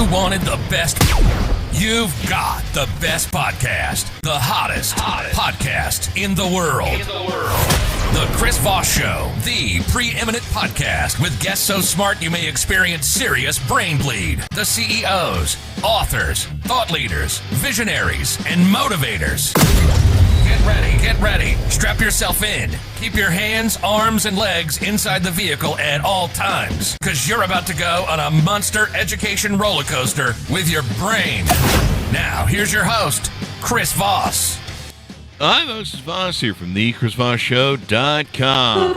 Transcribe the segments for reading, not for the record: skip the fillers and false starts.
You wanted the best. You've got the best podcast. The hottest podcast in the world. The Chris Voss Show, the preeminent podcast with guests so smart you may experience serious brain bleed. The CEOs, authors, thought leaders, visionaries, and motivators. Get ready. Strap yourself in. Keep your hands, arms, and legs inside the vehicle at all times, because you're about to go on a monster education roller coaster with your brain. Now, here's your host, Chris Voss. Hi, this is Voss here from the ChrisVossShow.com.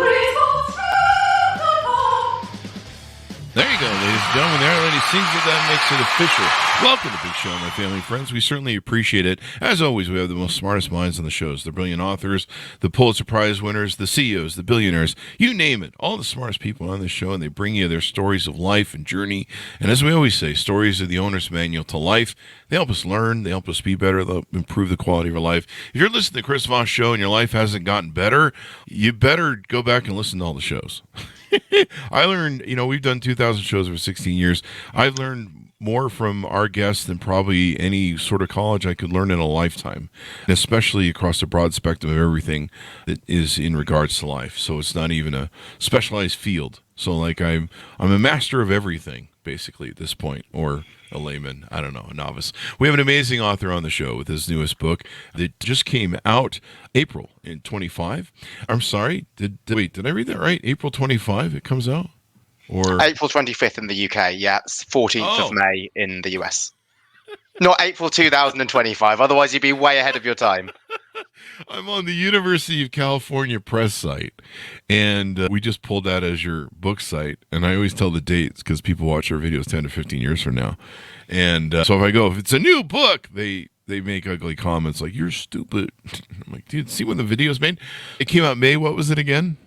There you go, ladies and gentlemen. There, lady sings it, that makes it official. Welcome to the big show, my family and friends. We certainly appreciate it. As always, we have the most smartest minds on the shows. The brilliant authors, the Pulitzer Prize winners, the CEOs, the billionaires, you name it. All the smartest people on this show, and they bring you their stories of life and journey. And as we always say, stories are the owner's manual to life. They help us learn. They help us be better. They'll improve the quality of our life. If you're listening to the Chris Voss Show and your life hasn't gotten better, you better go back and listen to all the shows. I learned, we've done 2,000 shows over 16 years. I've learned more from our guests than probably any sort of college I could learn in a lifetime, especially across the broad spectrum of everything that is in regards to life. So it's not even a specialized field. So like I'm a master of everything, basically, at this point, or a layman, I don't know, a novice. We have an amazing author on the show with his newest book that just came out April in 25. I'm sorry, did I read that right? April 25 it comes out? Or April 25th in the UK, yeah, it's 14th of May in the US. Not April 2025, otherwise you'd be way ahead of your time. I'm on the University of California press site, and we just pulled that as your book site, and I always tell the dates because people watch our videos 10 to 15 years from now. And so if it's a new book, they make ugly comments like, you're stupid. I'm like, dude, see when the video's made? It came out May, what was it again?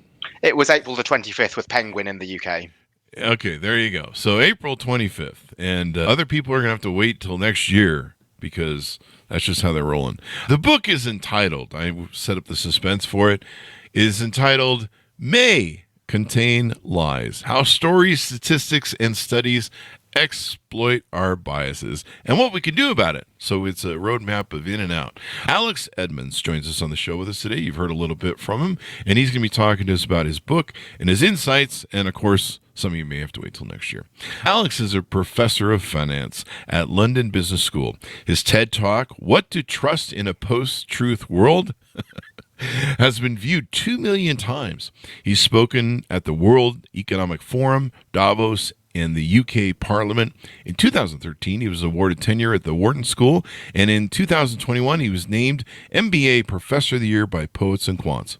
It was April the 25th with Penguin in the UK. Okay, there you go. So April 25th, and other people are going to have to wait till next year because that's just how they're rolling. The book is entitled, I set up the suspense for it, is entitled May Contain Lies, How Stories, Statistics, and Studies Exploit Our Biases and What We Can Do About it. So it's a roadmap of in and out. Alex Edmonds joins us on the show with us today. You've heard a little bit from him, and he's going to be talking to us about his book and his insights, and of course, some of you may have to wait till next year. Alex is a professor of finance at London Business School. His TED Talk, What to Trust in a Post-Truth World, has been viewed 2 million times. He's spoken at the World Economic Forum, Davos, and the UK Parliament. In 2013, he was awarded tenure at the Wharton School, and in 2021, he was named MBA Professor of the Year by Poets and Quants.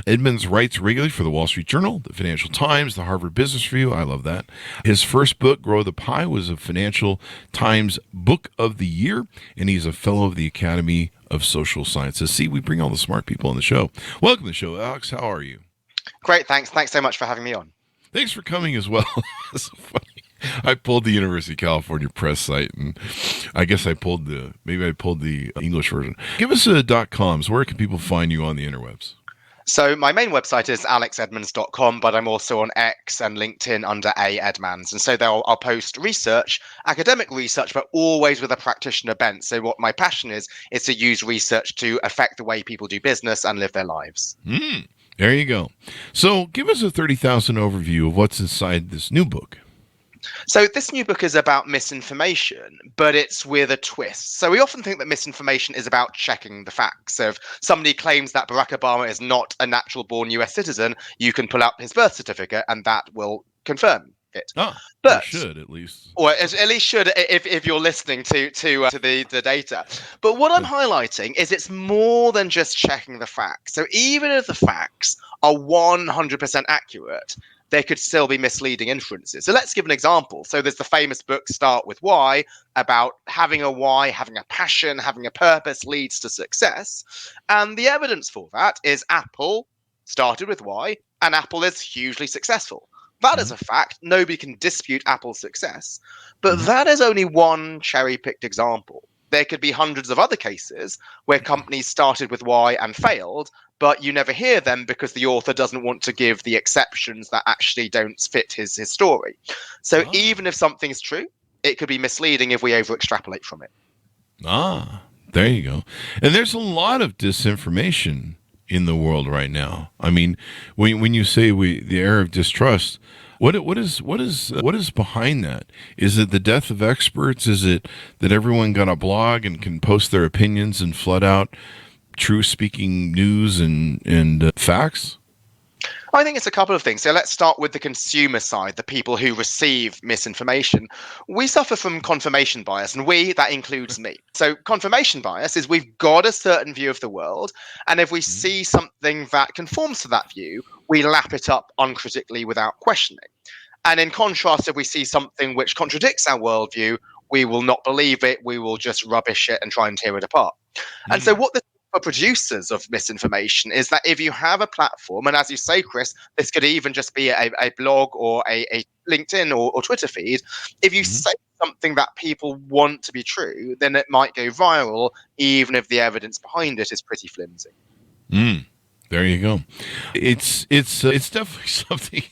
Edmonds writes regularly for the Wall Street Journal, the Financial Times, the Harvard Business Review. I love that. His first book, Grow the Pie, was a Financial Times Book of the Year, and he's a Fellow of the Academy of Social Sciences. See, we bring all the smart people on the show. Welcome to the show, Alex. How are you? Great, thanks. Thanks so much for having me on. Thanks for coming as well. It's so funny. I pulled the University of California press site, and I guess I pulled the English version. Give us a .coms. Where can people find you on the interwebs? So my main website is amzn.to, but I'm also on X and LinkedIn under Edmans. And so I'll post research, academic research, but always with a practitioner bent. So what my passion is to use research to affect the way people do business and live their lives. There you go. So give us a 30,000 overview of what's inside this new book. So this new book is about misinformation, but it's with a twist. So we often think that misinformation is about checking the facts. So if somebody claims that Barack Obama is not a natural-born US citizen, you can pull up his birth certificate and that will confirm it. But should at least, or at least should if you're listening to the data. But what I'm highlighting is it's more than just checking the facts. So even if the facts are 100% accurate, there could still be misleading inferences. So let's give an example. So there's the famous book Start With Why, about having a why, having a passion, having a purpose leads to success. And the evidence for that is Apple started with why, and Apple is hugely successful. That is a fact. Nobody can dispute Apple's success. But that is only one cherry-picked example. There could be hundreds of other cases where companies started with why and failed, but you never hear them because the author doesn't want to give the exceptions that actually don't fit his story. So even if something is true, it could be misleading if we over extrapolate from it. Ah, there you go. And there's a lot of disinformation in the world right now. I mean, when you say the era of distrust, what is behind that? Is it the death of experts? Is it that everyone got a blog and can post their opinions and flood out true speaking news and facts? I think it's a couple of things. So let's start with the consumer side, the people who receive misinformation. We suffer from confirmation bias, and that includes me. So confirmation bias is we've got a certain view of the world, and if we see something that conforms to that view, we lap it up uncritically without questioning. And in contrast, if we see something which contradicts our worldview, we will not believe it, we will just rubbish it and try and tear it apart. And so what this for producers of misinformation is that if you have a platform, and as you say, Chris, this could even just be a blog or a LinkedIn or Twitter feed, if you say something that people want to be true, then it might go viral, even if the evidence behind it is pretty flimsy. There you go. It's definitely something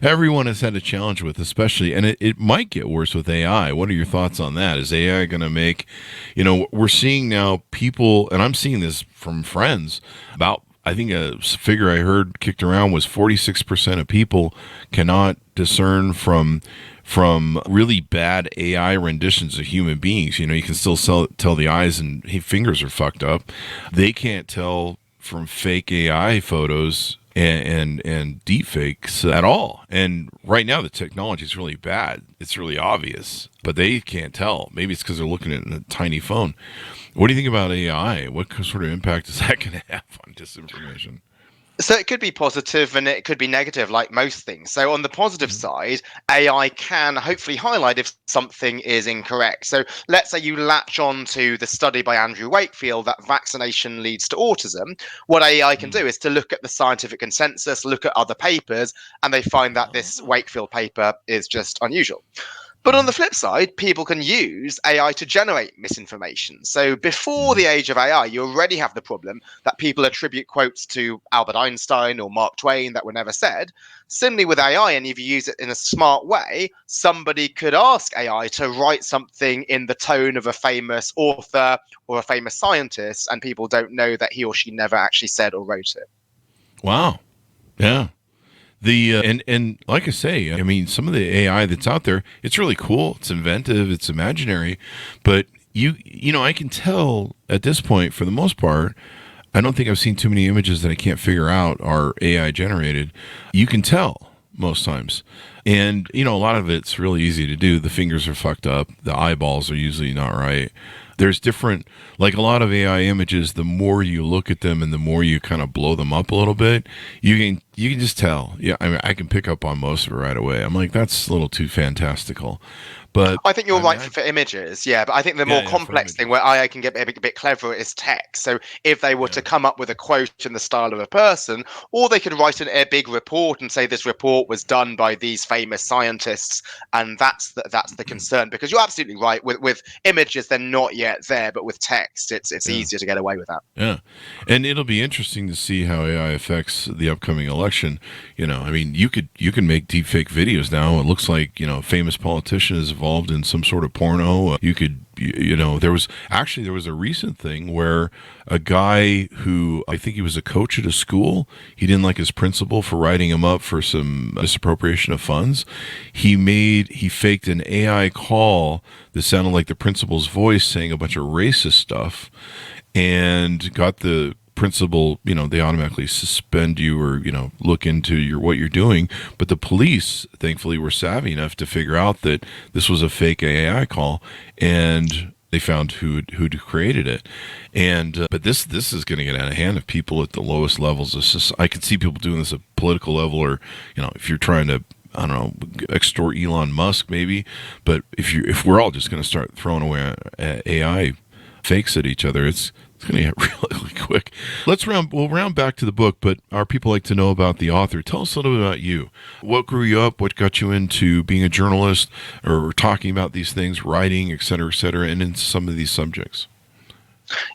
everyone has had a challenge with, especially, and it might get worse with AI. What are your thoughts on that? Is AI going to make, we're seeing now people, and I'm seeing this from friends, about, I think a figure I heard kicked around was 46% of people cannot discern from really bad AI renditions of human beings. You can still tell the eyes and fingers are fucked up. They can't tell from fake AI photos and deep fakes at all. And right now the technology is really bad. It's really obvious, but they can't tell. Maybe it's because they're looking at it in a tiny phone. What do you think about AI? What sort of impact is that going to have on disinformation? So it could be positive and it could be negative, like most things. So on the positive side, AI can hopefully highlight if something is incorrect. So let's say you latch on to the study by Andrew Wakefield that vaccination leads to autism. What AI can do is to look at the scientific consensus, look at other papers, and they find that this Wakefield paper is just unusual. But on the flip side, people can use AI to generate misinformation. So before the age of AI, you already have the problem that people attribute quotes to Albert Einstein or Mark Twain that were never said. Similarly with AI, and if you use it in a smart way, somebody could ask AI to write something in the tone of a famous author or a famous scientist, and people don't know that he or she never actually said or wrote it. Wow. Yeah. And like I say, I mean, some of the AI that's out there, it's really cool. It's inventive. It's imaginary. But I can tell at this point, for the most part, I don't think I've seen too many images that I can't figure out are AI generated. You can tell most times. And, a lot of it's really easy to do. The fingers are fucked up. The eyeballs are usually not right. There's different, like a lot of AI images, the more you look at them and the more you kind of blow them up a little bit, you can just tell. Yeah, I mean, I can pick up on most of it right away. I'm like, that's a little too fantastical. But I think you're right for images, yeah. But I think the more complex thing where AI can get a bit cleverer is text. So if they were to come up with a quote in the style of a person, or they could write a big report and say this report was done by these famous scientists, and that's the concern. Because you're absolutely right. With images, they're not yet there, but with text, it's easier to get away with that. Yeah, and it'll be interesting to see how AI affects the upcoming election. I mean, you can make deepfake videos now. It looks like a famous politician is involved in some sort of porno. You could, there was a recent thing where a guy who, I think he was a coach at a school, he didn't like his principal for writing him up for some misappropriation of funds. He faked an AI call that sounded like the principal's voice saying a bunch of racist stuff, and got the principal, they automatically suspend you or, look into what you're doing. But the police, thankfully, were savvy enough to figure out that this was a fake AI call, and they found who created it. And but this is going to get out of hand if people at the lowest levels of society. I could see people doing this at political level, or if you're trying to, I don't know, extort Elon Musk maybe. But if we're all just going to start throwing away AI fakes at each other, it's going to get really quick. We'll round back to the book, but our people like to know about the author. Tell us a little bit about you. What grew you up? What got you into being a journalist or talking about these things, writing, et cetera, and into some of these subjects?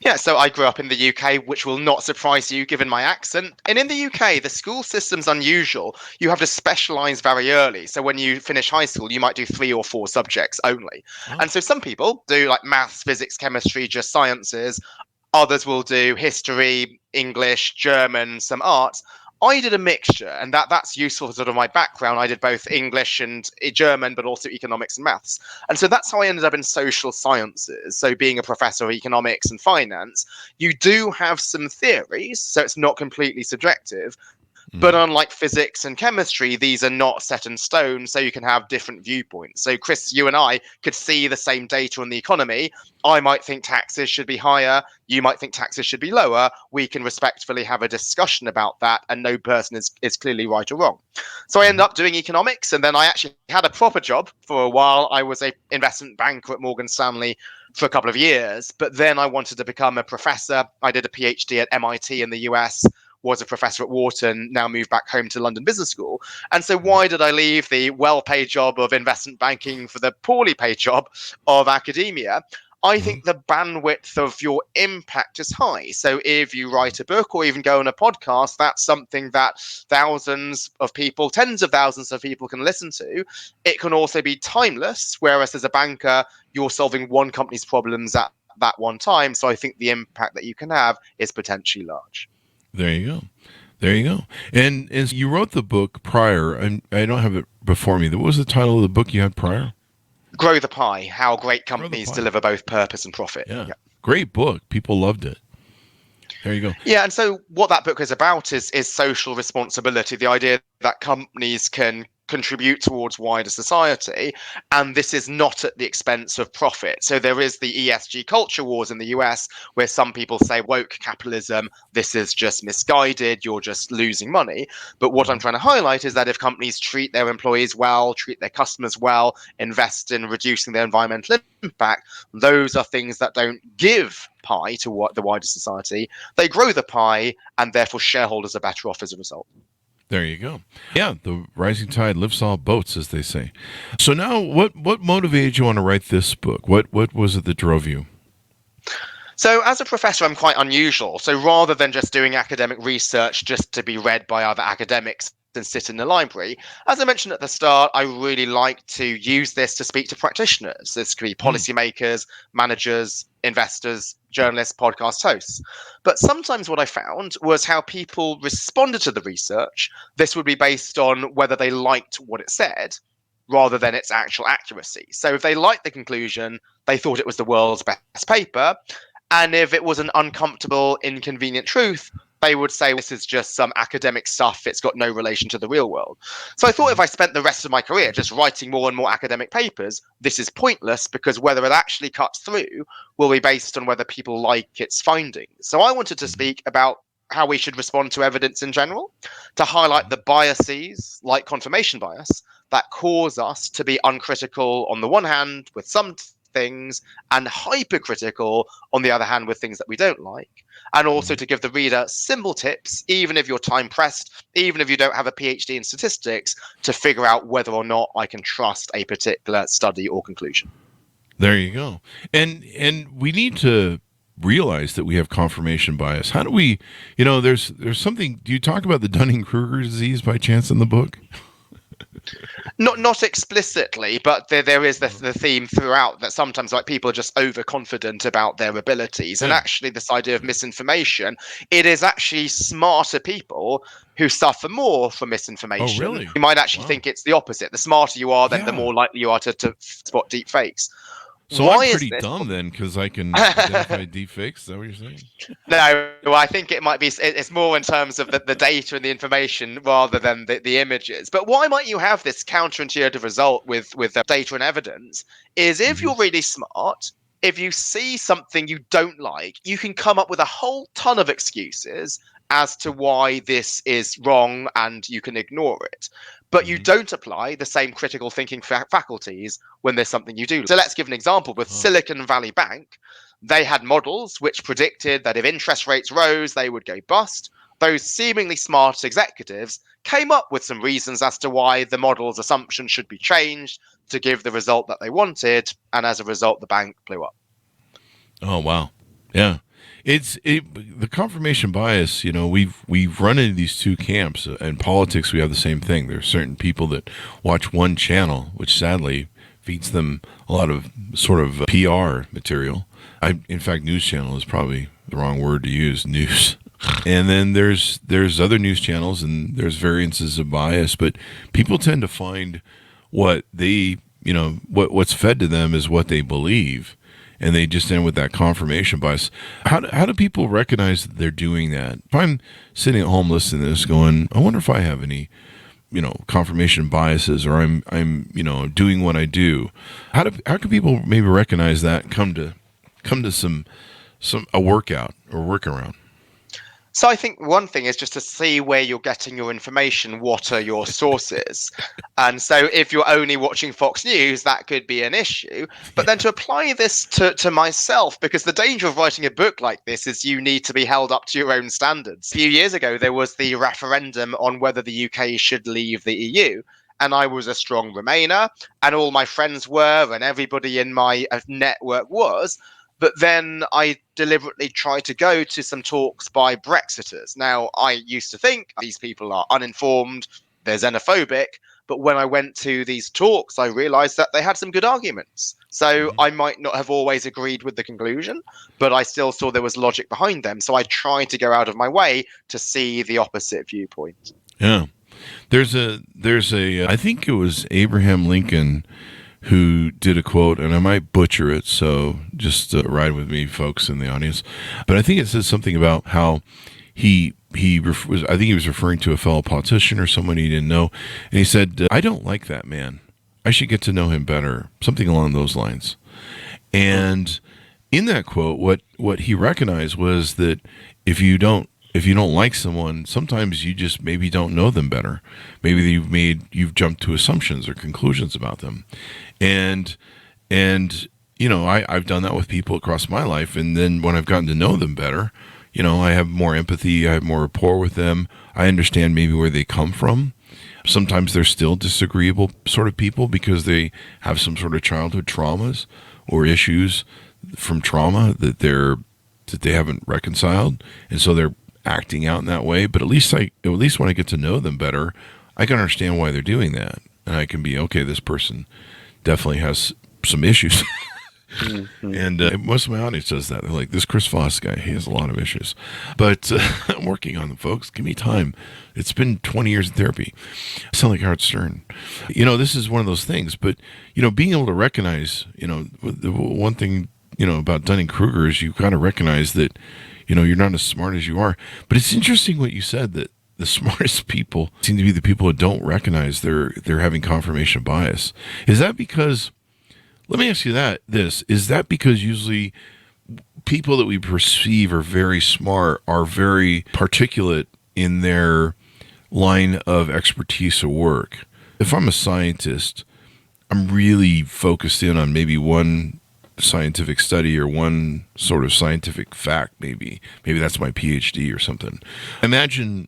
Yeah, so I grew up in the UK, which will not surprise you given my accent. And in the UK, the school system's unusual. You have to specialize very early. So when you finish high school, you might do 3 or 4 subjects only. Oh. And so some people do like maths, physics, chemistry, just sciences. Others will do history, English, German, some arts. I did a mixture, and that's useful for sort of my background. I did both English and German, but also economics and maths. And so that's how I ended up in social sciences. So being a professor of economics and finance, you do have some theories, so it's not completely subjective. But unlike physics and chemistry, these are not set in stone, so you can have different viewpoints. So, Chris, you and I could see the same data on the economy. I might think taxes should be higher. You might think taxes should be lower. We can respectfully have a discussion about that, and no person is clearly right or wrong. So I ended up doing economics, and then I actually had a proper job for a while. I was an investment banker at Morgan Stanley for a couple of years, but then I wanted to become a professor. I did a PhD at MIT in the US, was a professor at Wharton, now moved back home to London Business School. And so why did I leave the well-paid job of investment banking for the poorly paid job of academia? I think the bandwidth of your impact is high. So if you write a book or even go on a podcast, that's something that thousands of people, tens of thousands of people can listen to. It can also be timeless, whereas as a banker, you're solving one company's problems at that one time. So I think the impact that you can have is potentially large. There you go. There you go. And as you wrote the book prior, and I don't have it before me. What was the title of the book you had prior? Grow the Pie, How Great Companies Deliver Both Purpose and Profit. Yeah. Great book. People loved it. There you go. Yeah, and so what that book is about is social responsibility, the idea that companies can contribute towards wider society, and this is not at the expense of profit. So there is the ESG culture wars in the US where some people say woke capitalism, this is just misguided, you're just losing money. But what I'm trying to highlight is that if companies treat their employees well, treat their customers well, invest in reducing their environmental impact, those are things that don't give pie to what the wider society. They grow the pie, and therefore shareholders are better off as a result. There you go. Yeah, the rising tide lifts all boats, as they say. So now, what motivated you on to write this book? What was it that drove you? So as a professor, I'm quite unusual. So rather than just doing academic research just to be read by other academics and sit in the library, as I mentioned at the start, I really like to use this to speak to practitioners. This could be policymakers, managers, investors, journalists, podcast hosts. But sometimes what I found was how people responded to the research. This would be based on whether they liked what it said rather than its actual accuracy. So if they liked the conclusion, they thought it was the world's best paper. And if it was an uncomfortable, inconvenient truth, they would say this is just some academic stuff. It's got no relation to the real world. So I thought if I spent the rest of my career just writing more and more academic papers, this is pointless, because whether it actually cuts through will be based on whether people like its findings. So I wanted to speak about how we should respond to evidence in general, to highlight the biases, like confirmation bias, that cause us to be uncritical on the one hand with some things and hypercritical on the other hand with things that we don't like. And also to give the reader simple tips, even if you're time pressed, even if you don't have a PhD in statistics, to figure out whether or not I can trust a particular study or conclusion. There you go. And we need to realize that we have confirmation bias. How do we, there's something, do you talk about the Dunning-Kruger disease by chance in the book? Not explicitly, but there is the theme throughout that sometimes people are just overconfident about their abilities. And actually this idea of misinformation, it is actually smarter people who suffer more from misinformation. Oh, really? You might actually think it's the opposite. The smarter you are, then the more likely you are to spot deep fakes. So why I'm pretty dumb then, because I can identify deep fakes? Is that what you're saying? No, I think it might be. It's more in terms of the data and the information rather than the images. But why might you have this counterintuitive result with data and evidence? Is if you're really smart, if you see something you don't like, you can come up with a whole ton of excuses as to why this is wrong, and you can ignore it. But you don't apply the same critical thinking faculties when there's something you do. So let's give an example with Silicon Valley Bank. They had models which predicted that if interest rates rose, they would go bust. Those seemingly smart executives came up with some reasons as to why the model's assumption should be changed to give the result that they wanted. And as a result, the bank blew up. Oh, wow. Yeah. The confirmation bias. We've run into these two camps. In politics, we have the same thing. There are certain people that watch one channel, which sadly feeds them a lot of sort of PR material. In fact, news channel is probably the wrong word to use. News. And then there's other news channels, and there's variances of bias, but people tend to find what they, what's fed to them is what they believe, and they just end with that confirmation bias. How do people recognize that they're doing that? If I'm sitting at home listening to this going, I wonder if I have any, confirmation biases, or I'm doing what I do. How can people maybe recognize that and come to a workout or workaround? So I think one thing is just to see where you're getting your information, what are your sources. And so if you're only watching Fox News, that could be an issue. But then to apply this to myself, because the danger of writing a book like this is you need to be held up to your own standards. A few years ago, there was the referendum on whether the UK should leave the EU. And I was a strong Remainer, and all my friends were, and everybody in my network was. But then I deliberately tried to go to some talks by Brexiters. Now, I used to think these people are uninformed, they're xenophobic. But when I went to these talks, I realized that they had some good arguments. So I might not have always agreed with the conclusion, but I still saw there was logic behind them. So I tried to go out of my way to see the opposite viewpoint. Yeah. There's a I think it was Abraham Lincoln who did a quote, and I might butcher it, so just ride with me, folks in the audience. But I think it says something about how I think he was referring to a fellow politician or someone he didn't know, and he said, I don't like that man. I should get to know him better, something along those lines. And in that quote, what he recognized was that if you don't like someone, sometimes you just maybe don't know them better. Maybe you've jumped to assumptions or conclusions about them. And I've done that with people across my life. And then when I've gotten to know them better, I have more empathy. I have more rapport with them. I understand maybe where they come from. Sometimes they're still disagreeable sort of people because they have some sort of childhood traumas or issues from trauma that they haven't reconciled. And so they're acting out in that way. But at least when I get to know them better, I can understand why they're doing that. And I can be, okay, this person definitely has some issues. Mm-hmm. And most of my audience does that. They're like, this Chris Voss guy, he has a lot of issues. But I'm working on them, folks. Give me time. It's been 20 years in therapy. I sound like Howard Stern. This is one of those things. But, being able to recognize, the one thing, about Dunning-Kruger is you kind of recognize that, you're not as smart as you are. But it's interesting what you said, that the smartest people seem to be the people who don't recognize they're having confirmation bias. Is that because, let me ask you is that because usually people that we perceive are very smart are very particulate in their line of expertise or work? If I'm a scientist, I'm really focused in on maybe one scientific study or one sort of scientific fact, maybe that's my PhD or something. Imagine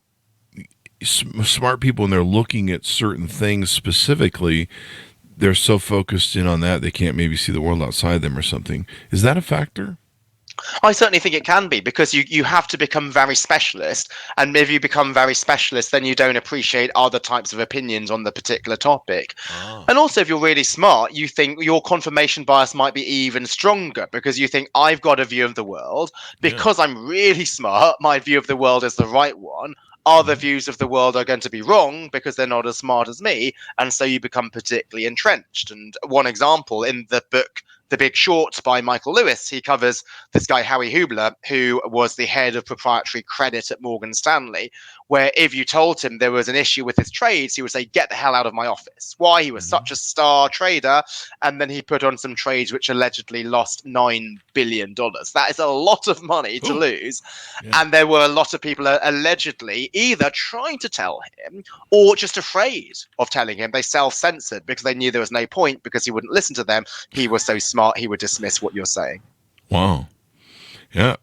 smart people, and they're looking at certain things specifically, they're so focused in on that they can't maybe see the world outside them or something. Is that a factor? I certainly think it can be, because you have to become very specialist, and if you become very specialist, then you don't appreciate other types of opinions on the particular topic. And also, if you're really smart, you think your confirmation bias might be even stronger, because you think, I've got a view of the world because I'm really smart, my view of the world is the right one. Other views of the world are going to be wrong because they're not as smart as me, and so you become particularly entrenched. And one example in the book The Big Short by Michael Lewis, he covers this guy Howie Hubler, who was the head of proprietary credit at Morgan Stanley, where if you told him there was an issue with his trades, he would say, get the hell out of my office. Why? He was such a star trader. And then he put on some trades which allegedly lost $9 billion. That is a lot of money to lose. Yeah. And there were a lot of people allegedly either trying to tell him or just afraid of telling him. They self-censored because they knew there was no point, because he wouldn't listen to them. He was so smart, he would dismiss what you're saying. Wow. Yeah.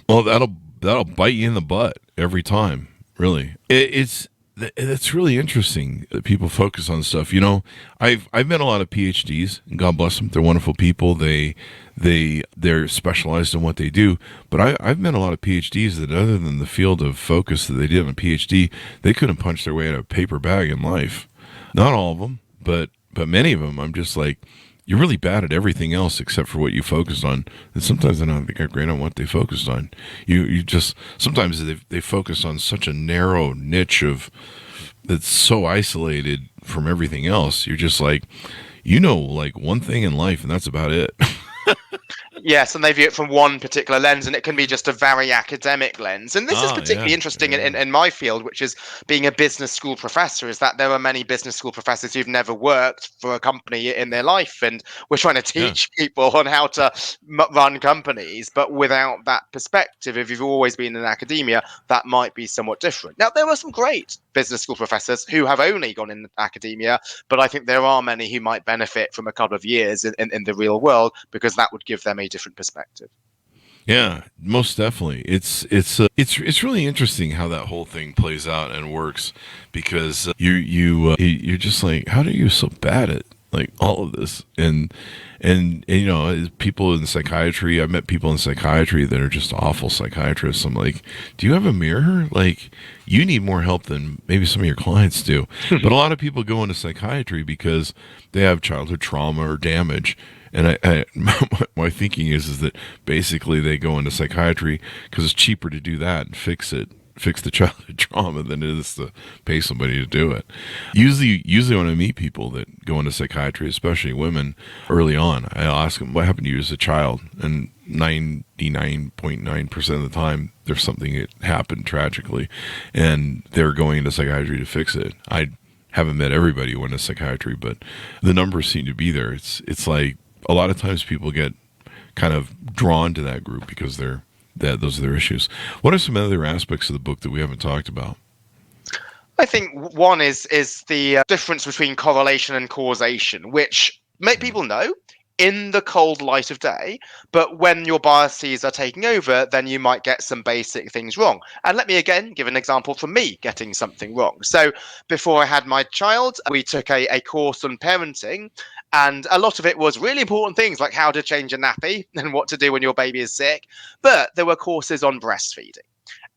Well, that'll bite you in the butt every time. Really, it's It's really interesting that people focus on stuff. You know, I've met a lot of PhDs, and God bless them. They're wonderful people. They're specialized in what they do. But I've met a lot of PhDs that, other than the field of focus that they did on a PhD, they couldn't punch their way out of a paper bag in life. Not all of them, but many of them. I'm just like, you're really bad at everything else except for what you focused on. And sometimes I don't think they're great on what they focused on. You just, sometimes they focus on such a narrow niche that's so isolated from everything else. You're just like, like one thing in life, and that's about it. Yes, and they view it from one particular lens, and it can be just a very academic lens. And this is particularly interesting in my field, which is being a business school professor, is that there are many business school professors who've never worked for a company in their life. And we're trying to teach people on how to run companies, but without that perspective, if you've always been in academia, that might be somewhat different. Now, there are some great business school professors who have only gone in academia, but I think there are many who might benefit from a couple of years in the real world, because that would give them a different perspective. Yeah, most definitely. It's really interesting how that whole thing plays out and works, because you're just like, how are you so bad at like all of this? And you know, people in psychiatry, I've met people in psychiatry that are just awful psychiatrists. I'm like, do you have a mirror? Like, you need more help than maybe some of your clients do. But a lot of people go into psychiatry because they have childhood trauma or damage. And my thinking is that basically they go into psychiatry because it's cheaper to do that and fix the childhood trauma than it is to pay somebody to do it. Usually when I meet people that go into psychiatry, especially women, early on, I'll ask them, what happened to you as a child? And 99.9% of the time, there's something that happened tragically, and they're going into psychiatry to fix it. I haven't met everybody who went to psychiatry, but the numbers seem to be there. It's like, a lot of times people get kind of drawn to that group because those are their issues. What are some other aspects of the book that we haven't talked about? I think one is the difference between correlation and causation, which make people know in the cold light of day, but when your biases are taking over, then you might get some basic things wrong. And let me again give an example from me getting something wrong. So before I had my child, we took a course on parenting, and a lot of it was really important things like how to change a nappy and what to do when your baby is sick. But there were courses on breastfeeding.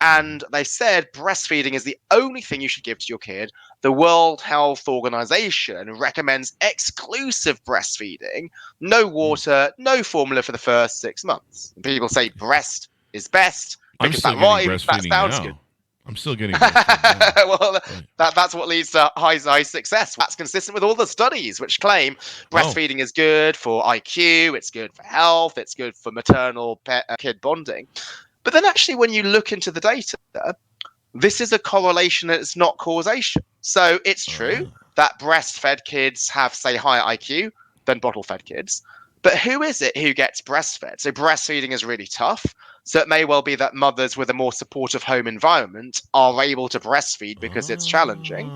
And they said breastfeeding is the only thing you should give to your kid. The World Health Organization recommends exclusive breastfeeding, no water, no formula for the first 6 months. People say breast is best because that rhymes, that sounds good. I'm still getting breastfeeding. Well, that's what leads to high success. That's consistent with all the studies which claim breastfeeding is good for IQ, it's good for health, it's good for maternal kid bonding. But then actually, when you look into the data, this is a correlation and it's not causation. So it's true that breastfed kids have, say, higher IQ than bottle-fed kids. But who is it who gets breastfed? So breastfeeding is really tough. So it may well be that mothers with a more supportive home environment are able to breastfeed because it's challenging.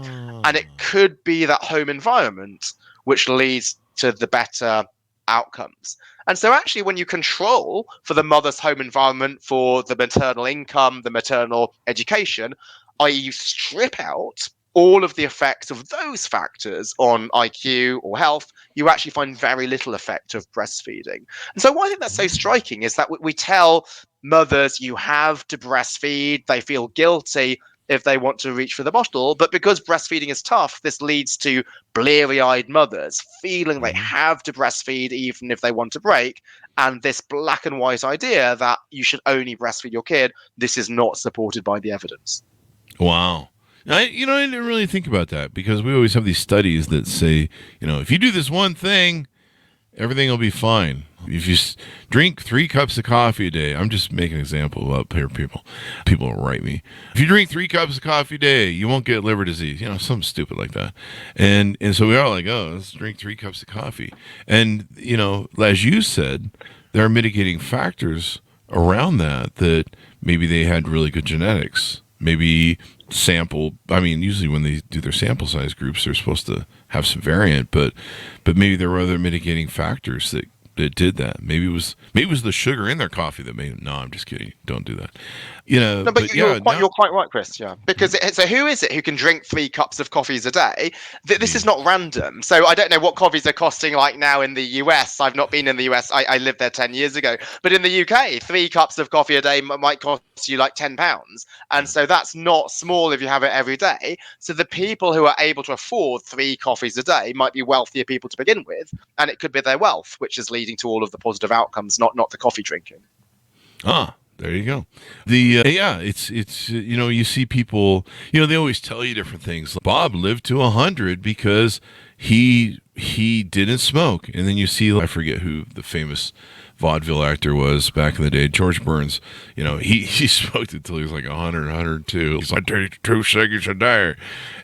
And it could be that home environment which leads to the better outcomes. And so actually, when you control for the mother's home environment, for the maternal income, the maternal education, i.e. you strip out all of the effects of those factors on IQ or health, you actually find very little effect of breastfeeding. And so why I think that's so striking is that we tell mothers you have to breastfeed, they feel guilty if they want to reach for the bottle. But because breastfeeding is tough, this leads to bleary-eyed mothers feeling they have to breastfeed even if they want to break. And this black and white idea that you should only breastfeed your kid, this is not supported by the evidence. Wow. I didn't really think about that, because we always have these studies that say, if you do this one thing, everything will be fine. If you drink 3 cups of coffee a day, I'm just making an example about people. People will write me. If you drink 3 cups of coffee a day, you won't get liver disease. Something stupid like that. And so we are like, let's drink 3 cups of coffee. And, as you said, there are mitigating factors around that maybe they had really good genetics. Maybe usually when they do their sample size groups, they're supposed to have some variant, but maybe there were other mitigating factors that that did that. Maybe it was the sugar in their coffee that made it. No, I'm just kidding. Don't do that. You know, No, but yeah, you're quite right, Chris. Yeah, because so who is it who can drink 3 cups of coffees a day? This is not random. So I don't know what coffees are costing like now in the US. I've not been in the US. I lived there 10 years ago. But in the UK, 3 cups of coffee a day might cost you like £10, and so that's not small if you have it every day. So the people who are able to afford 3 coffees a day might be wealthier people to begin with, and it could be their wealth which is leading to all of the positive outcomes, not the coffee drinking. There you go. It's you see people, they always tell you different things. Bob lived to 100 because he didn't smoke. And then you see, I forget who the famous vaudeville actor was back in the day, George Burns. He smoked until he was like 100, 102. He's like 2 cigarettes a day.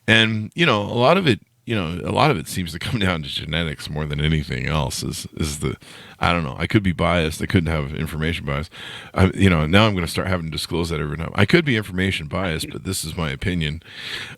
And, a lot of it seems to come down to genetics more than anything else. I don't know. I could be biased. I couldn't have information bias. Now I'm going to start having to disclose that every time. I could be information biased, but this is my opinion.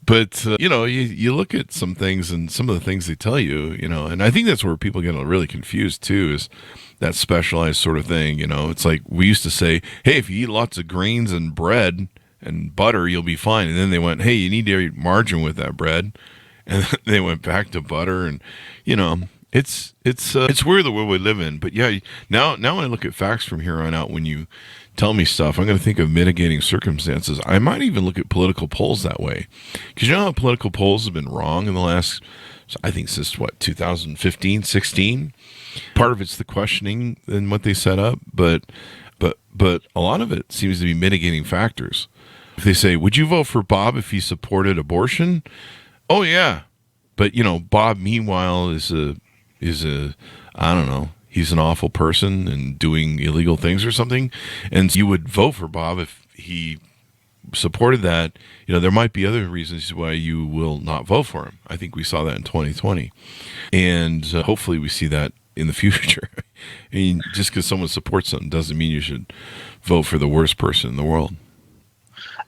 But you look at some things and some of the things they tell you, and I think that's where people get really confused too. Is that specialized sort of thing? It's like we used to say, hey, if you eat lots of grains and bread and butter, you'll be fine. And then they went, hey, you need to eat margarine with that bread. And they went back to butter, and it's weird the world we live in. But yeah, now when I look at facts from here on out, when you tell me stuff, I'm going to think of mitigating circumstances. I might even look at political polls that way, because how political polls have been wrong in the last, I think since 2015, 16. Part of it's the questioning and what they set up, but a lot of it seems to be mitigating factors. If they say, would you vote for Bob if he supported abortion? Oh yeah, but Bob meanwhile is a I don't know, he's an awful person and doing illegal things or something, and you would vote for Bob if he supported that. There might be other reasons why you will not vote for him. I think we saw that in 2020, and hopefully we see that in the future. I mean, just because someone supports something doesn't mean you should vote for the worst person in the world.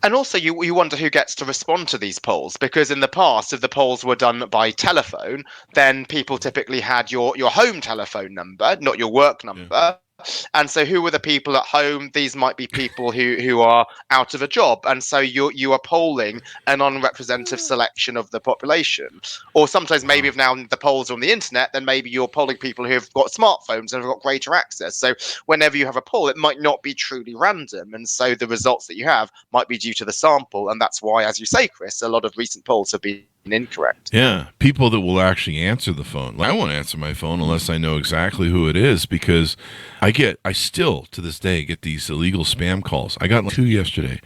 And also, you wonder who gets to respond to these polls, because in the past, if the polls were done by telephone, then people typically had your home telephone number, not your work number. Yeah. And so who are the people at home? These might be people who are out of a job. And so you are polling an unrepresentative selection of the population. Or sometimes maybe if now the polls are on the internet, then maybe you're polling people who have got smartphones and have got greater access. So whenever you have a poll, it might not be truly random. And so the results that you have might be due to the sample. And that's why, as you say, Chris, a lot of recent polls have been incorrect. Yeah, people that will actually answer the phone. I won't answer my phone unless I know exactly who it is, because I still to this day get these illegal spam calls. I got 2 yesterday,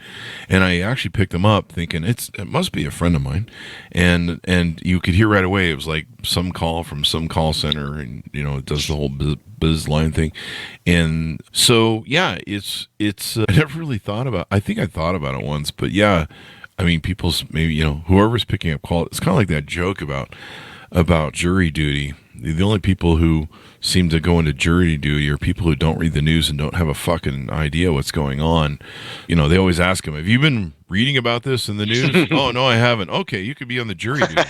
and I actually picked them up thinking it must be a friend of mine, and you could hear right away it was like some call from some call center, and it does the whole biz line thing. And so yeah, it's I never really thought about. I think I thought about it once, but yeah. I mean, people's maybe, whoever's picking up call, it's kind of like that joke about jury duty. The only people who seem to go into jury duty are people who don't read the news and don't have a fucking idea what's going on. They always ask them, have you been reading about this in the news? Oh, no, I haven't. Okay, you could be on the jury duty.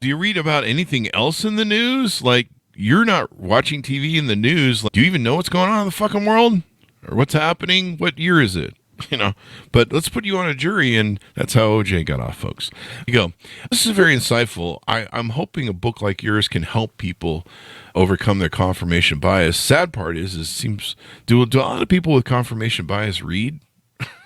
Do you read about anything else in the news? Like, you're not watching TV in the news. Like, do you even know what's going on in the fucking world? Or what's happening? What year is it? But let's put you on a jury, and that's how OJ got off, folks. You go, this is very insightful. I'm hoping a book like yours can help people overcome their confirmation bias. Sad part is it seems, do a lot of people with confirmation bias read?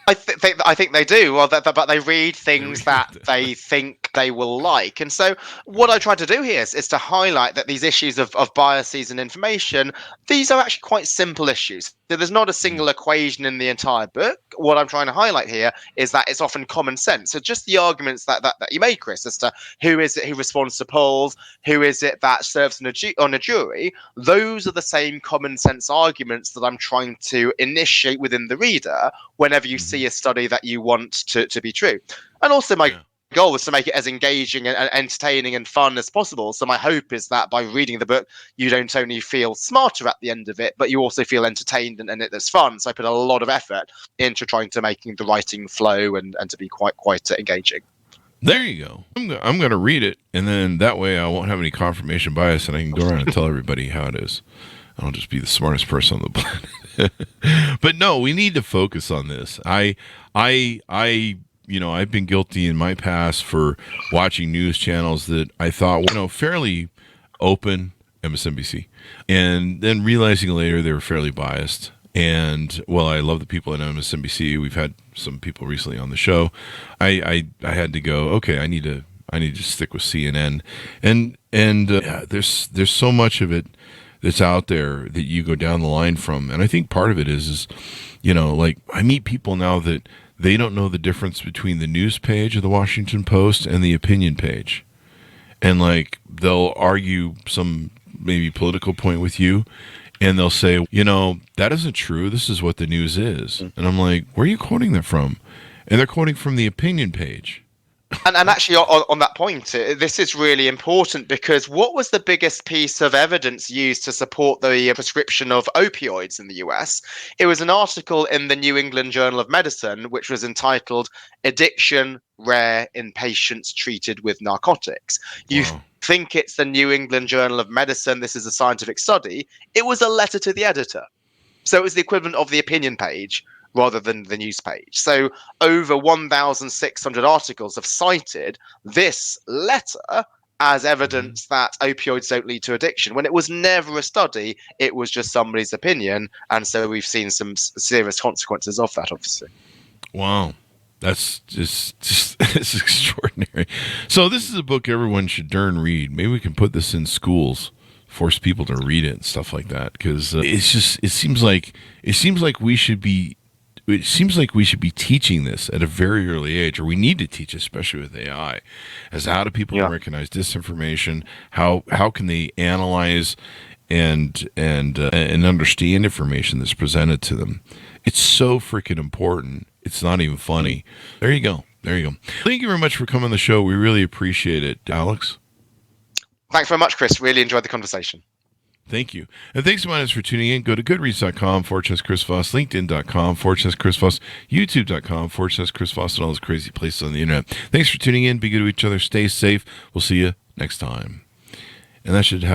I think they do. Well, but they read things that they think they will like. And so what I try to do here is to highlight that these issues of biases and information, these are actually quite simple issues. So there's not a single equation in the entire book. What I'm trying to highlight here is that it's often common sense. So just the arguments that you made, Chris, as to who is it who responds to polls, who is it that serves on a jury, those are the same common sense arguments that I'm trying to initiate within the reader whenever you see a study that you want to be true. And also my goal was to make it as engaging and entertaining and fun as possible. So my hope is that by reading the book, you don't only feel smarter at the end of it, but you also feel entertained and it's fun. So I put a lot of effort into trying to making the writing flow and to be quite engaging. There you go. I'm going to read it, and then that way I won't have any confirmation bias, and I can go around and tell everybody how it is. I'll just be the smartest person on the planet. But no, we need to focus on this. I've been guilty in my past for watching news channels that I thought, fairly open, MSNBC, and then realizing later they were fairly biased. And I love the people at MSNBC. We've had some people recently on the show. I had to go, okay, I need to stick with CNN. And there's so much of it that's out there that you go down the line from. And I think part of it is I meet people now that they don't know the difference between the news page of the Washington Post and the opinion page. And they'll argue some maybe political point with you, and they'll say, that isn't true. This is what the news is. And I'm like, where are you quoting that from? And they're quoting from the opinion page. And actually, on that point, this is really important, because what was the biggest piece of evidence used to support the prescription of opioids in the US? It was an article in the New England Journal of Medicine, which was entitled "Addiction Rare in Patients Treated with Narcotics." You think it's the New England Journal of Medicine, this is a scientific study. It was a letter to the editor. So it was the equivalent of the opinion page rather than the news page. So over 1,600 articles have cited this letter as evidence that opioids don't lead to addiction, when it was never a study. It was just somebody's opinion. And so we've seen some serious consequences of that, obviously. Wow. That's just it's extraordinary. So this is a book everyone should darn read. Maybe we can put this in schools, force people to read it and stuff like that, because it seems like we should be teaching this at a very early age, or we need to teach, especially with AI, as how do people recognize disinformation? How can they analyze and understand information that's presented to them? It's so freaking important. It's not even funny. There you go. Thank you very much for coming on the show. We really appreciate it, Alex. Thanks very much, Chris. Really enjoyed the conversation. Thank you. And thanks so much for tuning in. Go to goodreads.com/Chris Voss, LinkedIn.com/Chris Voss, YouTube.com/Chris Voss, and all those crazy places on the internet. Thanks for tuning in. Be good to each other. Stay safe. We'll see you next time. And that should have